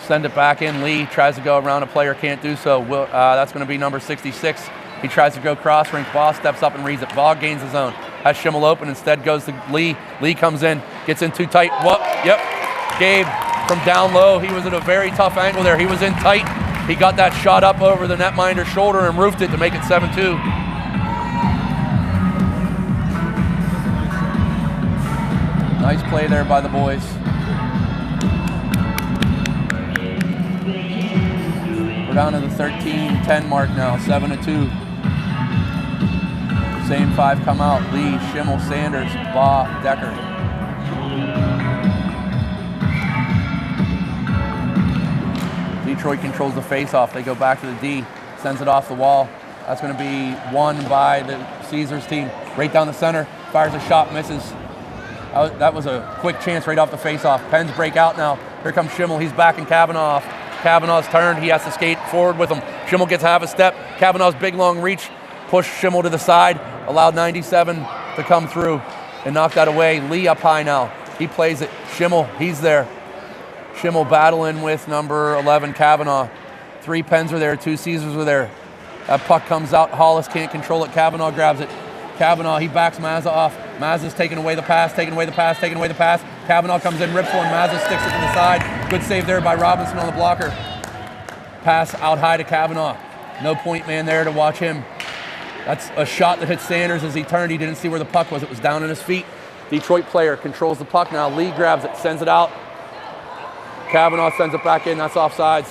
Send it back in. Lee tries to go around a player, can't do so. That's going to be number 66. He tries to go cross rink. Baugh steps up and reads it. Baugh gains his own. Has Schimmel open. Instead goes to Lee. Lee comes in. Gets in too tight. Whoop. Yep. Gabe from down low. He was at a very tough angle there. He was in tight. He got that shot up over the netminder's shoulder and roofed it to make it 7-2. Nice play there by the boys. We're down to the 13-10 mark now, 7-2. Same five come out. Lee, Schimmel, Sanders, Baugh, Decker. Detroit controls the face-off. They go back to the D, sends it off the wall. That's going to be won by the Caesars team. Right down the center, fires a shot, misses. That was a quick chance right off the face-off. Pens break out now. Here comes Schimmel. He's backing Kavanaugh off. Kavanaugh's turned. He has to skate forward with him. Schimmel gets half a step. Kavanaugh's big, long reach. Push Schimmel to the side. Allowed 97 to come through and knock that away. Lee up high now. He plays it. Schimmel, he's there. Schimmel battling with number 11, Kavanaugh. 3 Pens are there. 2 Caesars are there. That puck comes out. Hollis can't control it. Kavanaugh grabs it. Kavanaugh, he backs Mazza off. Mazza's taking away the pass, taking away the pass, taking away the pass. Kavanaugh comes in, rips one. Mazza sticks it to the side. Good save there by Robinson on the blocker. Pass out high to Kavanaugh. No point man there to watch him. That's a shot that hit Sanders as he turned. He didn't see where the puck was. It was down on his feet. Detroit player controls the puck now. Lee grabs it, sends it out. Kavanaugh sends it back in. That's offsides.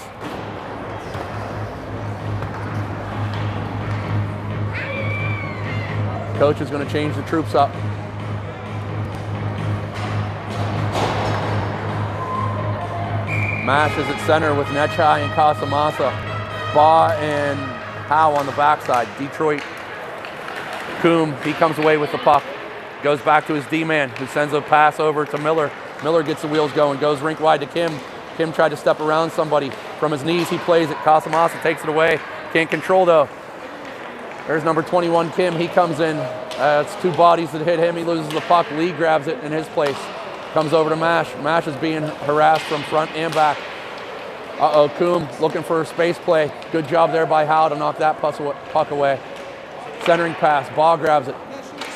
Coach is going to change the troops up. Mash is at center with Nechai and Casamassa. Baugh and Howe on the backside. Detroit. Coombe, he comes away with the puck. Goes back to his D-man, who sends a pass over to Miller. Miller gets the wheels going, goes rink wide to Kim. Kim tried to step around somebody. From his knees, he plays it. Casamassa takes it away. Can't control, though. There's number 21, Kim. He comes in. It's 2 bodies that hit him. He loses the puck. Lee grabs it in his place. Comes over to Mash. Mash is being harassed from front and back. Coombe looking for a space play. Good job there by Howe to knock that puck away. Centering pass. Baugh grabs it.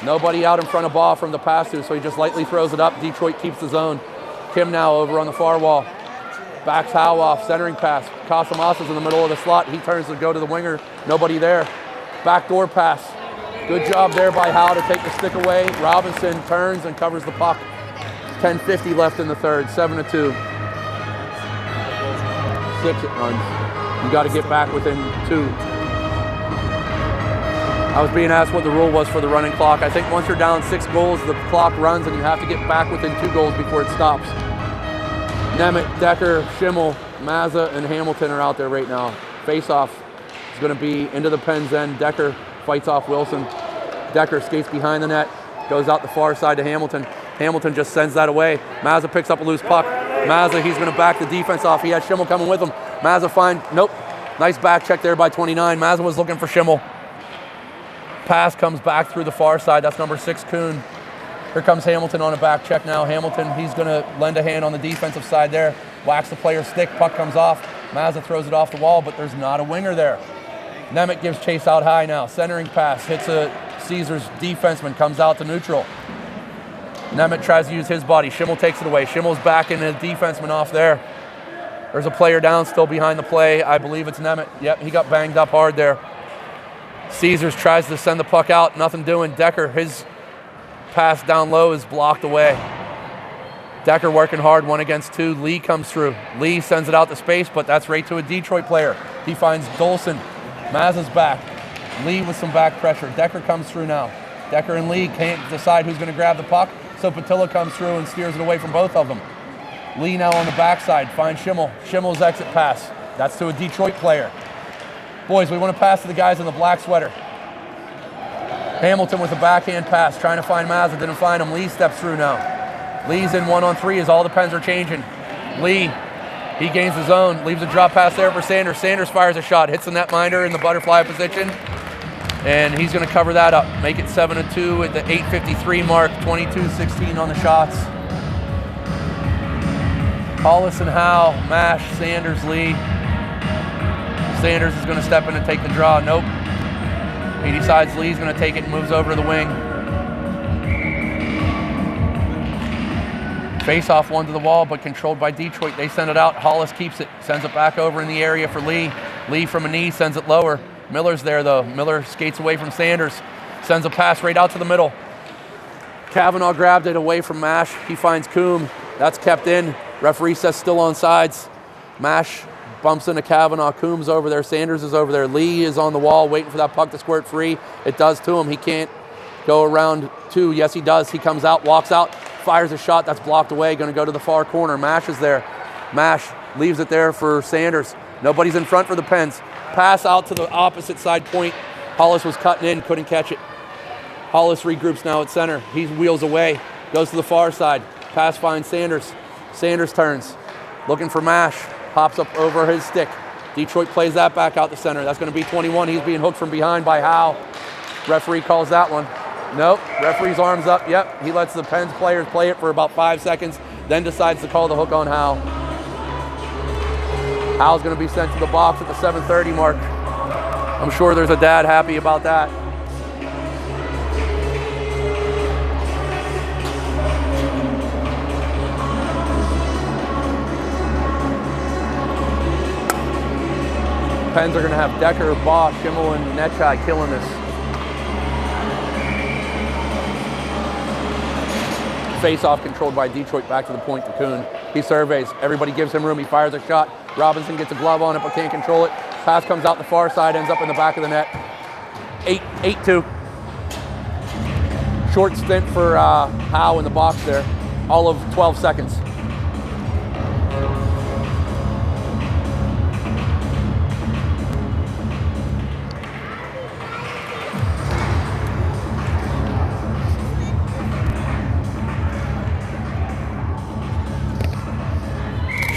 Nobody out in front of Baugh from the pass to, so he just lightly throws it up. Detroit keeps the zone. Kim now over on the far wall. Backs Howe off. Centering pass. Casamassa's in the middle of the slot. He turns to go to the winger. Nobody there. Backdoor pass. Good job there by Howe to take the stick away. Robinson turns and covers the puck. 10:50 left in the third. 7-2. 6 it runs. You got to get back within 2. I was being asked what the rule was for the running clock. I think once you're down 6 goals, the clock runs and you have to get back within 2 goals before it stops. Nemeth, Decker, Schimmel, Mazza, and Hamilton are out there right now. Face-off is going to be into the Pens end. Decker fights off Wilson. Decker skates behind the net, goes out the far side to Hamilton. Hamilton just sends that away. Mazza picks up a loose puck. Mazza, he's going to back the defense off. He has Schimmel coming with him. Mazza nope. Nice back check there by 29. Mazza was looking for Schimmel. Pass comes back through the far side. That's number 6, Kuhn. Here comes Hamilton on a back check now. Hamilton, he's going to lend a hand on the defensive side there. Whacks the player's stick. Puck comes off. Mazza throws it off the wall, but there's not a winger there. Nemeth gives chase out high now. Centering pass. Hits a Caesars defenseman. Comes out to neutral. Nemeth tries to use his body. Schimmel takes it away. Schimmel's backing the defenseman off there. There's a player down still behind the play. I believe it's Nemeth. Yep, he got banged up hard there. Caesars tries to send the puck out. Nothing doing. Decker, his pass down low is blocked away. Decker working hard, 1 against 2. Lee comes through. Lee sends it out to space, but that's right to a Detroit player. He finds Dolson. Mazza's back. Lee with some back pressure. Decker comes through now. Decker and Lee can't decide who's going to grab the puck, so Patilla comes through and steers it away from both of them. Lee now on the backside finds Schimmel. Schimmel's exit pass. That's to a Detroit player. Boys, we want to pass to the guys in the black sweater. Hamilton with a backhand pass, trying to find Mazza, didn't find him. Lee steps through now. Lee's in 1-on-3 as all the Pens are changing. Lee, he gains his own, leaves a drop pass there for Sanders. Sanders fires a shot, hits the netminder in the butterfly position, and he's going to cover that up. Make it 7-2 at the 8:53 mark, 22-16 on the shots. Hollis and Howe, Mash, Sanders, Lee. Sanders is going to step in and take the draw. Nope. He decides Lee's going to take it and moves over to the wing. Face off one to the wall, but controlled by Detroit. They send it out. Hollis keeps it, sends it back over in the area for Lee. Lee from a knee sends it lower. Miller's there though. Miller skates away from Sanders, sends a pass right out to the middle. Kavanaugh grabbed it away from Mash. He finds Coombe. That's kept in. Referee says still on sides. Mash bumps into Kavanaugh. Coombs over there. Sanders is over there. Lee is on the wall waiting for that puck to squirt free. It does to him. He can't go around two. Yes, he does. He comes out, walks out, fires a shot. That's blocked away. Going to go to the far corner. Mash is there. Mash leaves it there for Sanders. Nobody's in front for the Pens. Pass out to the opposite side point. Hollis was cutting in. Couldn't catch it. Hollis regroups now at center. He wheels away. Goes to the far side. Pass finds Sanders. Sanders turns. Looking for Mash. Hops up over his stick. Detroit plays that back out the center. That's going to be 21. He's being hooked from behind by Howe. Referee calls that one. Nope. Referee's arms up. Yep. He lets the Pens players play it for about 5 seconds, then decides to call the hook on Howe. Howe's going to be sent to the box at the 7:30 mark. I'm sure there's a dad happy about that. Pens are going to have Decker, Baugh, Schimmel, and Netchai killing this. Face-off controlled by Detroit, back to the point to Kuhn. He surveys. Everybody gives him room. He fires a shot. Robinson gets a glove on it but can't control it. Pass comes out the far side, ends up in the back of the net. 8-2. Short stint for Howe in the box there. All of 12 seconds.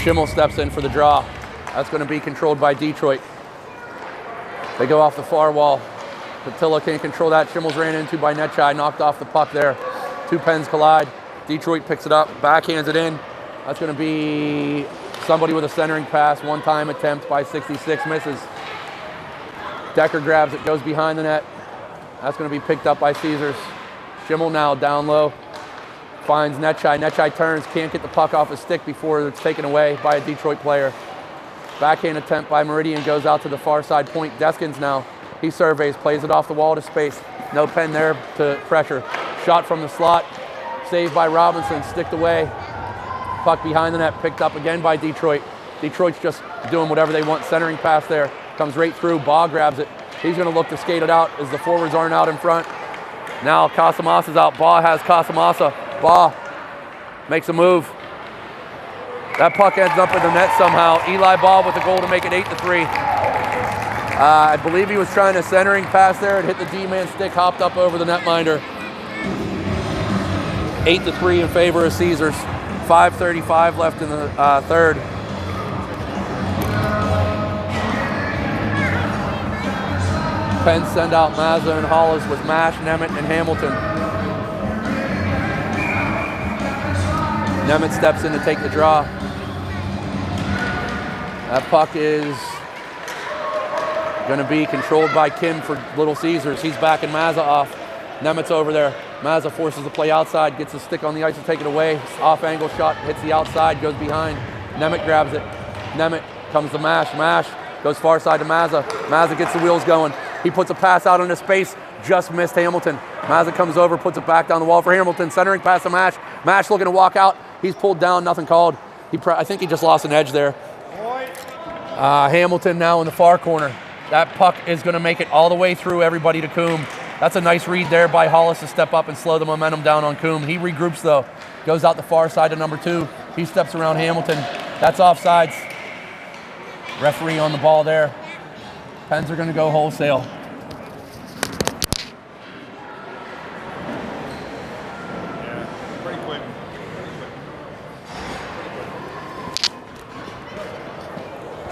Schimmel steps in for the draw. That's going to be controlled by Detroit. They go off the far wall. Patilla can't control that. Schimmel's ran into by Netchai, knocked off the puck there. Two Pens collide. Detroit picks it up, backhands it in. That's going to be somebody with a centering pass. One-time attempt by 66, misses. Decker grabs it, goes behind the net. That's going to be picked up by Ceasars. Schimmel now down low. Finds Netchai. Netchai turns, can't get the puck off his stick before it's taken away by a Detroit player. Backhand attempt by Meridian goes out to the far side point. Deskins now. He surveys, plays it off the wall to space. No Pen there to pressure. Shot from the slot. Saved by Robinson, sticked away. Puck behind the net, picked up again by Detroit. Detroit's just doing whatever they want. Centering pass there. Comes right through. Baugh grabs it. He's going to look to skate it out as the forwards aren't out in front. Now Casamasa's out. Baugh has Casamasa. Baugh makes a move. That puck ends up in the net somehow. Eli Baugh with the goal to make it 8-3. I believe he was trying a centering pass there. It hit the D-man stick, hopped up over the netminder. 8-3 in favor of Ceasars. 5:35 left in the third. Pens send out Mazza and Hollis with Mash, Nemeth, and Hamilton. Nemeth steps in to take the draw. That puck is going to be controlled by Kim for Little Ceasars. He's backing Mazza off. Nemeth's over there. Mazza forces the play outside, gets a stick on the ice to take it away. Off angle shot, hits the outside, goes behind. Nemeth grabs it. Nemeth comes to Mash. Mash goes far side to Mazza. Mazza gets the wheels going. He puts a pass out into space, just missed Hamilton. Mazza comes over, puts it back down the wall for Hamilton. Centering pass to Mash. Mash looking to walk out. He's pulled down, nothing called. I think he just lost an edge there. Hamilton now in the far corner. That puck is going to make it all the way through everybody to Coombe. That's a nice read there by Hollis to step up and slow the momentum down on Coombe. He regroups though. Goes out the far side to number 2. He steps around Hamilton. That's offsides. Referee on the ball there. Pens are going to go wholesale.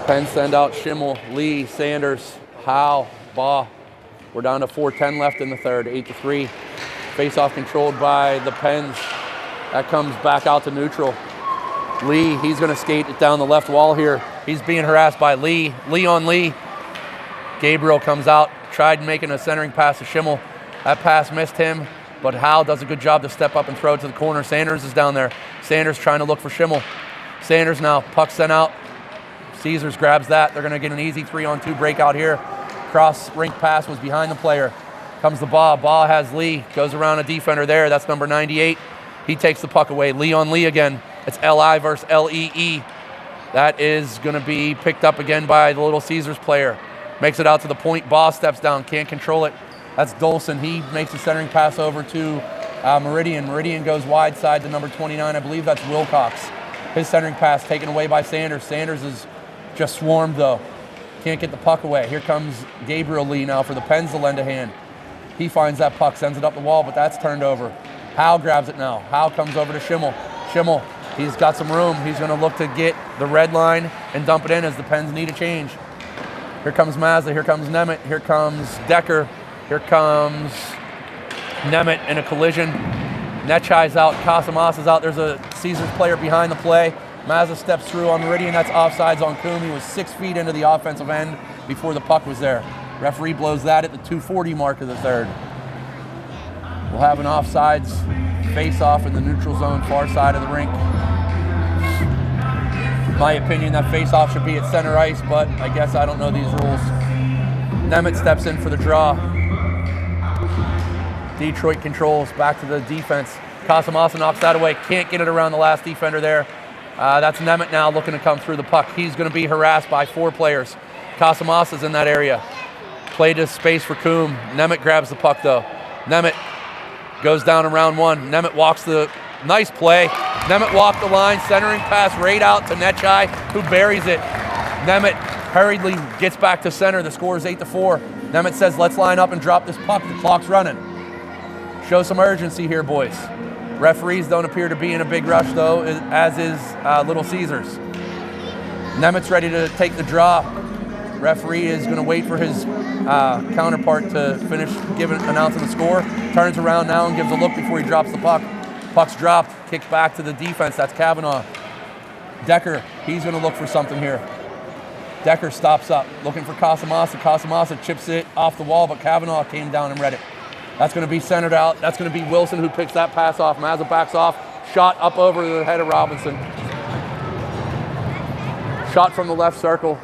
Pens send out Schimmel, Lee, Sanders, Howe, Baugh. We're down to 4:10 left in the third, 8-3. Face-off controlled by the Pens. That comes back out to neutral. Lee, he's going to skate it down the left wall here. He's being harassed by Lee. Lee on Lee. Gabriel comes out, tried making a centering pass to Schimmel. That pass missed him, but Howe does a good job to step up and throw it to the corner. Sanders is down there. Sanders trying to look for Schimmel. Sanders now, puck sent out. Ceasars grabs that. They're going to get an easy 3-on-2 breakout here. Cross rink pass was behind the player. Comes the Baugh. Baugh has Lee. Goes around a defender there. That's number 98. He takes the puck away. Lee on Lee again. It's L-I versus L-E-E. That is going to be picked up again by the Little Ceasars player. Makes it out to the point. Baugh steps down. Can't control it. That's Dolson. He makes a centering pass over to Meridian. Meridian goes wide side to number 29. I believe that's Wilcox. His centering pass taken away by Sanders. Sanders is just swarmed though. Can't get the puck away. Here comes Gabriel Lee now for the Pens to lend a hand. He finds that puck, sends it up the wall, but that's turned over. Howe grabs it now. Howe comes over to Schimmel. Schimmel, he's got some room. He's going to look to get the red line and dump it in as the Pens need a change. Here comes Mazda. Here comes Nemeth. Here comes Decker. Here comes Nemeth in a collision. Netchai's out. Casamas is out. There's a Ceasars player behind the play. Mazza steps through on Meridian. That's offsides on Coombe. He was 6 feet into the offensive end before the puck was there. Referee blows that at the 2:40 mark of the third. We'll have an offsides face-off in the neutral zone, far side of the rink. In my opinion, that face-off should be at center ice, but I guess I don't know these rules. Nemeth steps in for the draw. Detroit controls, back to the defense. Casamasa knocks that away. Can't get it around the last defender there. That's Nemeth now looking to come through the puck. He's going to be harassed by 4 players. Casamasa's in that area. Play to space for Coombe. Nemeth grabs the puck though. Nemeth goes down in round 1. Nemeth walks the nice play. Nemeth walked the line, centering pass right out to Netchai, who buries it. Nemeth hurriedly gets back to center. The score is 8-4. Nemeth says, let's line up and drop this puck. The clock's running. Show some urgency here, boys. Referees don't appear to be in a big rush, though, as is Little Ceasars. Nemeth's ready to take the draw. Referee is going to wait for his counterpart to finish announcing the score. Turns around now and gives a look before he drops the puck. Puck's dropped, kicks back to the defense. That's Kavanaugh. Decker, he's going to look for something here. Decker stops up, looking for Casamasa. Casamasa chips it off the wall, but Kavanaugh came down and read it. That's going to be centered out. That's going to be Wilson who picks that pass off. Mazza backs off. Shot up over the head of Robinson. Shot from the left circle.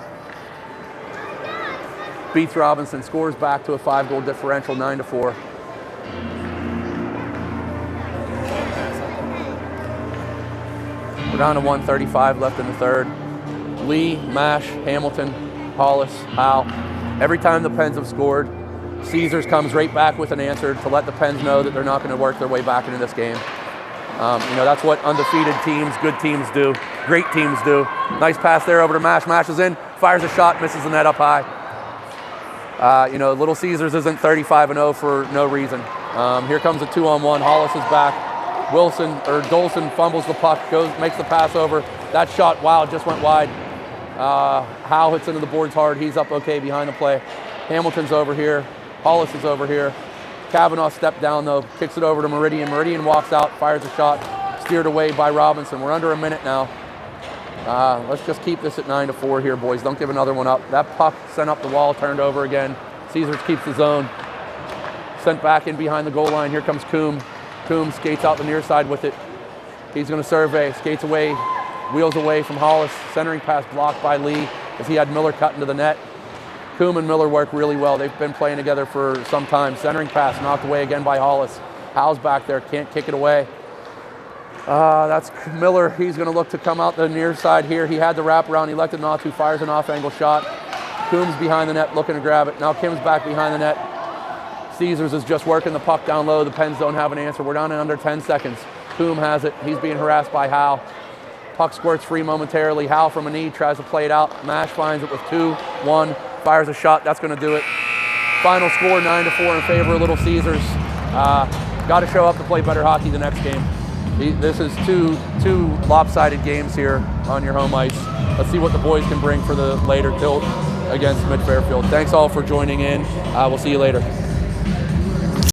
Beats Robinson. Scores back to a 5-goal differential, 9-4. We're down to 1:35 left in the third. Lee, Mash, Hamilton, Hollis, Howe. Every time the Pens have scored, Ceasars comes right back with an answer to let the Pens know that they're not going to work their way back into this game. That's what undefeated teams, good teams do, great teams do. Nice pass there over to Mash. Mash is in, fires a shot, misses the net up high. Little Ceasars isn't 35-0 for no reason. Here comes a 2-on-1. Hollis is back. Dolson fumbles the puck, makes the pass over. That shot, wow, just went wide. Howe hits into the boards hard. He's up okay behind the play. Hamilton's over here. Hollis is over here. Kavanaugh stepped down though, kicks it over to Meridian. Meridian walks out, fires a shot, steered away by Robinson. We're under a minute now. Let's just keep this at 9-4 here, boys. Don't give another one up. That puck sent up the wall, turned over again. Ceasars keeps the zone. Sent back in behind the goal line. Here comes Coombe. Coombe skates out the near side with it. He's going to survey, skates away, wheels away from Hollis. Centering pass blocked by Lee as he had Miller cut into the net. Coombe and Miller work really well. They've been playing together for some time. Centering pass knocked away again by Hollis. Howe's back there, can't kick it away. That's Miller. He's going to look to come out the near side here. He had the wraparound. He elected not to. Fires an off-angle shot. Coombs behind the net looking to grab it. Now Kim's back behind the net. Ceasars is just working the puck down low. The Pens don't have an answer. We're down in under 10 seconds. Coombe has it. He's being harassed by Howe. Puck squirts free momentarily. Howe from a knee tries to play it out. Mash finds it with 2-1. Fires a shot. That's going to do it. Final score 9-4 in favor of Little Ceasars. Got to show up to play better hockey the next game. This is two lopsided games here on your home ice. Let's see what the boys can bring for the later tilt against Mid Fairfield. Thanks all for joining in. We'll see you later.